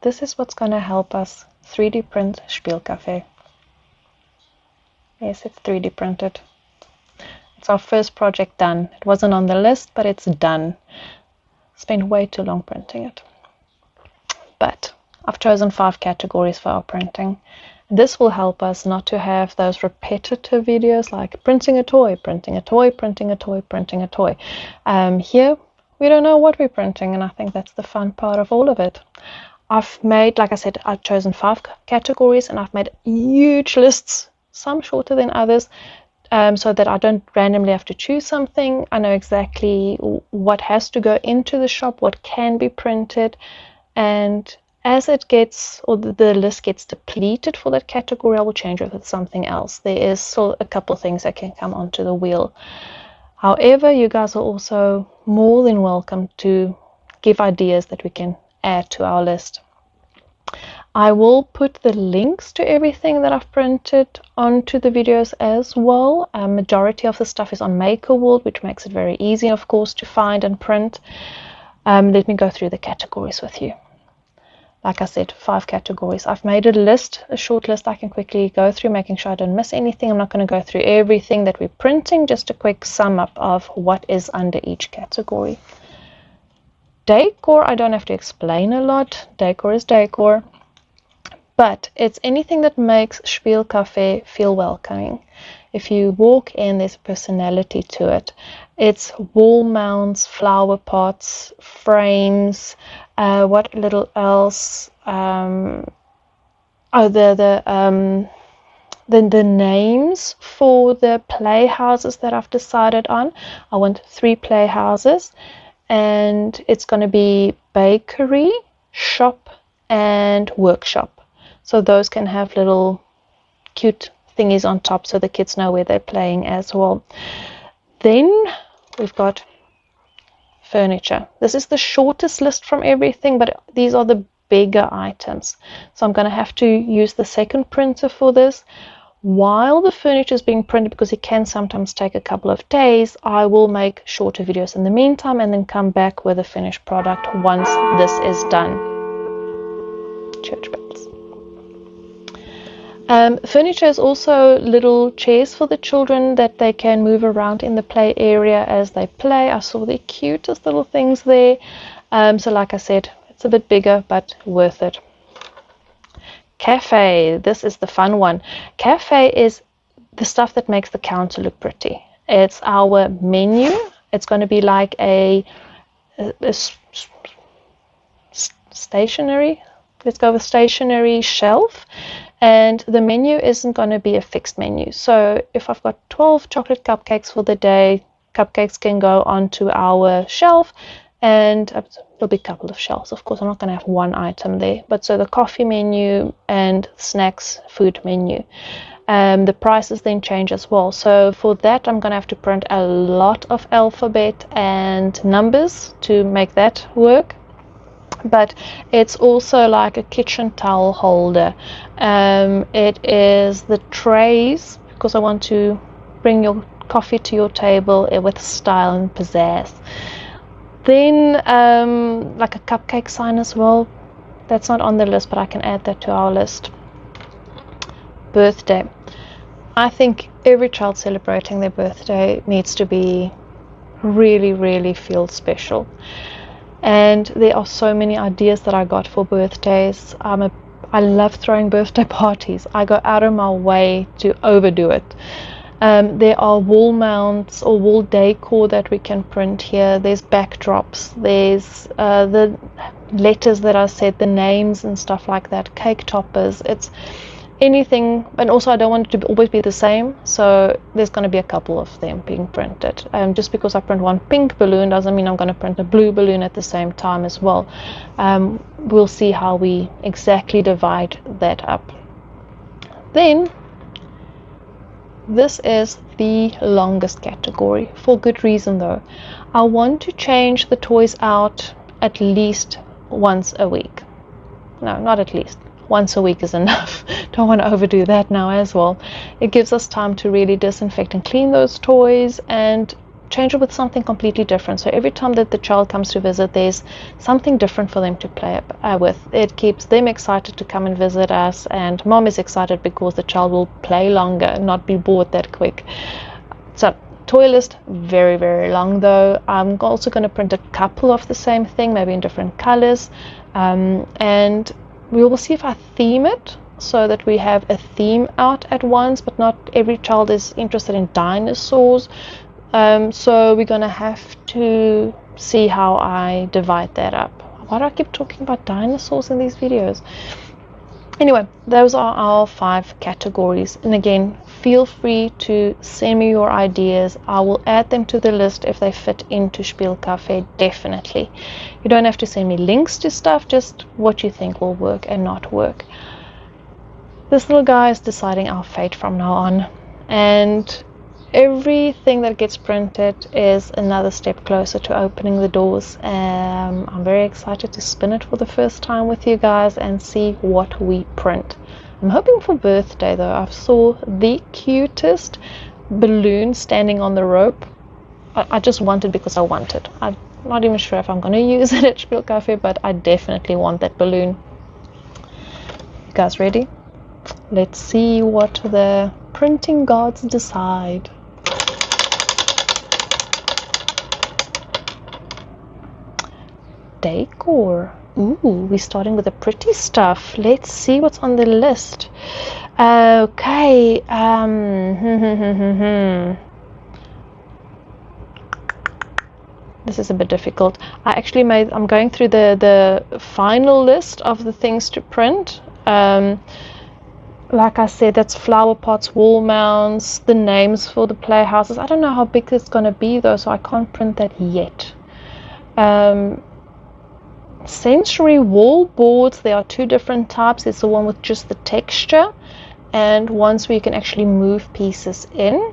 this is what's going to help us 3D print SpielKafi. Yes, it's 3D printed. It's our first project done. It wasn't on the list, but it's done. Spent way too long printing it. But I've chosen 5 categories for our printing. This will help us not to have those repetitive videos like printing a toy, printing a toy, printing a toy, printing a toy. Here, we don't know what we're printing, and I think that's the fun part of all of it. I've made, like I said, I've chosen 5 categories, and I've made huge lists, some shorter than others, so that I don't randomly have to choose something. I know exactly what has to go into the shop, what can be printed, and as it gets, or the list gets depleted for that category, I will change it with something else. There is still a couple of things that can come onto the wheel. However, you guys are also more than welcome to give ideas that we can add to our list. I will put the links to everything that I've printed onto the videos as well. Majority of the stuff is on MakerWorld, which makes it very easy, of course, to find and print. Let me go through the categories with you. Like I said, 5 categories. I've made a list, a short list I can quickly go through, making sure I don't miss anything. I'm not going to go through everything that we're printing, just a quick sum up of what is under each category. Decor, I don't have to explain a lot. Decor is decor. But it's anything that makes SpielKafi feel welcoming. If you walk in, there's a personality to it. It's wall mounts, flower pots, frames, what little else? The names for the playhouses that I've decided on. I want 3 playhouses, and it's going to be bakery, shop, and workshop. So those can have little cute thingies on top so the kids know where they're playing as well. Then we've got furniture. This is the shortest list from everything, but these are the bigger items. So I'm going to have to use the second printer for this. While the furniture is being printed, because it can sometimes take a couple of days, I will make shorter videos in the meantime and then come back with a finished product once this is done. Church bells. Furniture is also little chairs for the children that they can move around in the play area as they play. I saw the cutest little things there. So like I said, it's a bit bigger, but worth it. Cafe, this is the fun one. Cafe is the stuff that makes the counter look pretty. It's our menu. It's going to be like a stationary, let's go with stationary shelf. And the menu isn't going to be a fixed menu. So if I've got 12 chocolate cupcakes for the day, cupcakes can go onto our shelf, and there'll be a couple of shelves. Of course, I'm not going to have one item there. But so the coffee menu and snacks food menu. The prices then change as well. So for that, I'm going to have to print a lot of alphabet and numbers to make that work. But it's also like a kitchen towel holder. It is the trays, because I want to bring your coffee to your table with style and pizzazz. Then like a cupcake sign as well. That's not on the list, but I can add that to our list. Birthday. I think every child celebrating their birthday needs to be really, really feel special. And there are so many ideas that I got for birthdays. I love throwing birthday parties. I go out of my way to overdo it. There are wall mounts or wall decor that we can print here. There's backdrops. There's the letters that I said, the names and stuff like that. Cake toppers. It's anything, and also I don't want it to always be the same, so there's going to be a couple of them being printed. Just because I print one pink balloon doesn't mean I'm going to print a blue balloon at the same time as well. We'll see how we exactly divide that up. Then this is the longest category, for good reason though. I want to change the toys out at least once a week. No, not at least. Once a week is enough. Don't want to overdo that now as well. It gives us time to really disinfect and clean those toys, and change it with something completely different. So every time that the child comes to visit, there's something different for them to play with. It keeps them excited to come and visit us, and mom is excited because the child will play longer, not be bored that quick. So toy list, very, very long though. I'm also going to print a couple of the same thing, maybe in different colors, and we will see if I theme it so that we have a theme out at once, but not every child is interested in dinosaurs. So we're going to have to see how I divide that up. Why do I keep talking about dinosaurs in these videos? Anyway, those are our 5 categories. And again, feel free to send me your ideas. I will add them to the list if they fit into SpielKafi, definitely. You don't have to send me links to stuff, just what you think will work and not work. This little guy is deciding our fate from now on. And everything that gets printed is another step closer to opening the doors. I'm very excited to spin it for the first time with you guys and see what we print. I'm hoping for birthday though. I saw the cutest balloon standing on the rope. I just want it because I want it. I'm not even sure if I'm going to use it at SpielKafi, but I definitely want that balloon. You guys ready? Let's see what the printing gods decide. Decor. Ooh, we're starting with the pretty stuff. Let's see what's on the list. Okay. This is a bit difficult. I'm going through the final list of the things to print. Like I said, that's flower pots, wall mounts, the names for the playhouses. I don't know how big it's going to be though, so I can't print that yet. Sensory wall boards, there are 2 different types. There's the one with just the texture and ones where you can actually move pieces in.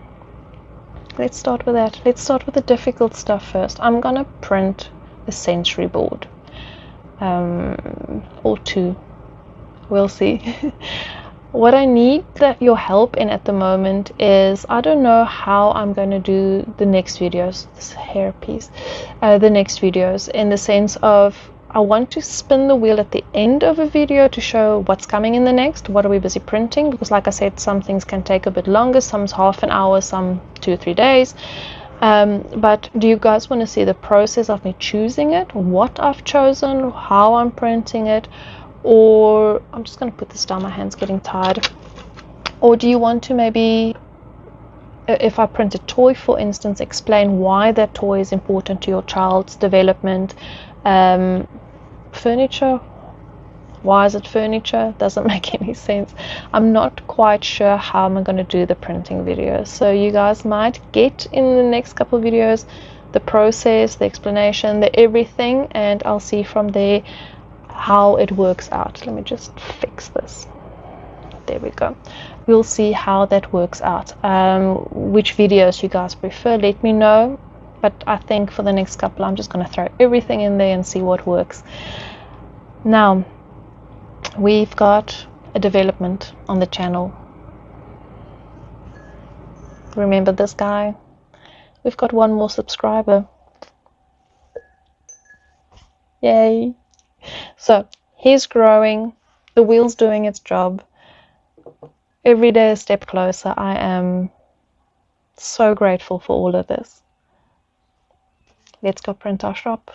Let's start with that. Let's start with the difficult stuff first. I'm going to print the sensory board. Or 2. We'll see. What I need your help in at the moment is, I don't know how I'm going to do the next videos, this hair piece, the next videos, in the sense of I want to spin the wheel at the end of a video to show what's coming in the next, what are we busy printing, because like I said, some things can take a bit longer, some's half an hour, some 2 or 3 days. But do you guys want to see the process of me choosing it, what I've chosen, how I'm printing it? Or I'm just going to put this down, my hand's getting tired. Or do you want to maybe, if I print a toy for instance, explain why that toy is important to your child's development? Furniture, why is it furniture? Doesn't make any sense. I'm not quite sure how I'm going to do the printing videos, so you guys might get in the next couple of videos the process, the explanation, the everything, and I'll see from there how it works out. Let me just fix this. There we go. We'll see how that works out. Which videos you guys prefer, let me know. But I think for the next couple, I'm just going to throw everything in there and see what works. Now, we've got a development on the channel. Remember this guy? We've got 1 more subscriber. Yay! So he's growing, the wheel's doing its job. Every day a step closer. I am so grateful for all of this. Let's go print our shop.